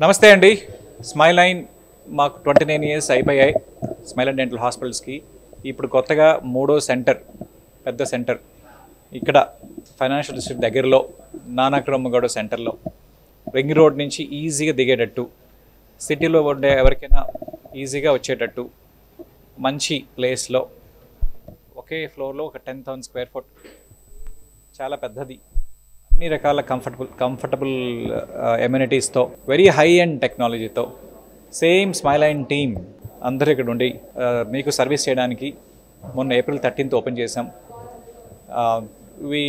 నమస్తే అండి. Smile line మాకు 29 ఇయర్స్ అయిపోయాయి. స్మైల్ లైన్ డెంటల్ హాస్పిటల్స్కి ఇప్పుడు కొత్తగా మూడో సెంటర్, పెద్ద సెంటర్ ఇక్కడ ఫైనాన్షియల్ డిస్ట్రిక్ట్ దగ్గరలో నానక్రమ్మగూడ సెంటర్లో రింగ్ రోడ్ నుంచి ఈజీగా దిగేటట్టు, సిటీలో ఉండే ఎవరికైనా ఈజీగా వచ్చేటట్టు మంచి ప్లేస్లో ఒకే ఫ్లోర్లో ఒక 10,000 స్క్వేర్ ఫుట్ చాలా పెద్దది, అన్ని రకాల కంఫర్టబుల్ ఎమ్యూనిటీస్తో, వెరీ హై అండ్ టెక్నాలజీతో, సేమ్ స్మైల్ లైన్ టీమ్ అందరూ ఇక్కడ ఉండి మీకు సర్వీస్ చేయడానికి మొన్న April 13th ఓపెన్ చేసాం. We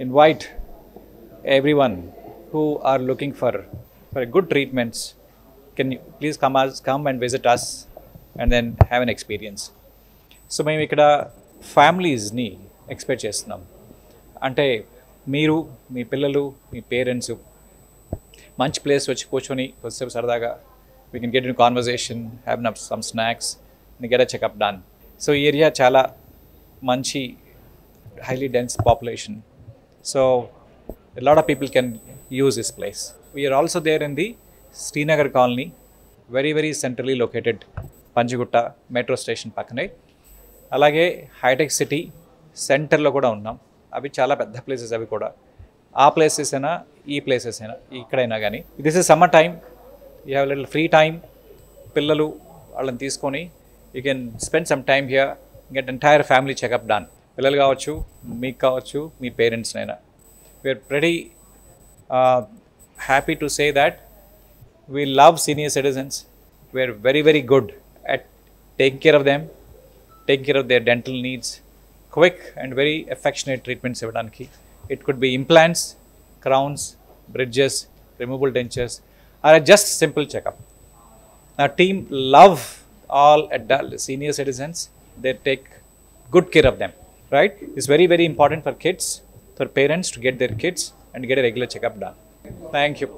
invite everyone who are looking for good treatments, can you please come and visit us and then have an experience. So మేము ఇక్కడ ఫ్యామిలీస్ని ఎక్స్పెక్ట్ చేస్తున్నాం. అంటే మీరు, మీ పిల్లలు, మీ పేరెంట్స్ మంచి ప్లేస్ వచ్చి కూర్చొని కొద్దిసేపు సరదాగా we can get in conversation, have some snacks and get a checkup done. So ఈ ఏరియా చాలా మంచి highly dense population, so a lot of people can use this place. We are also there in the Srinagar colony, very centrally located, Panjagutta metro station పక్కనే. అలాగే hitech city సెంటర్లో కూడా ఉన్నాం. అవి చాలా పెద్ద ప్లేసెస్, అవి కూడా ఆ ప్లేసెస్ అయినా ఈ ప్లేసెస్ అయినా ఇక్కడైనా కానీ. This is summer time, you have little free time. పిల్లలు వాళ్ళని తీసుకొని you can spend some time here, get entire family checkup done. పిల్లలు కావచ్చు, మీకు కావచ్చు, మీ పేరెంట్స్నైనా. We are pretty happy to say that we love senior citizens. We are very good at taking care of them, taking care of their dental needs, quick and very affectionate treatments ఇవ్వడానికి. It could be implants, crowns, bridges, removable dentures, or just simple checkup. Our team love all adult senior citizens. They take good care of them, right? It's very important for kids, for parents to get their kids and get a regular checkup done. Thank you.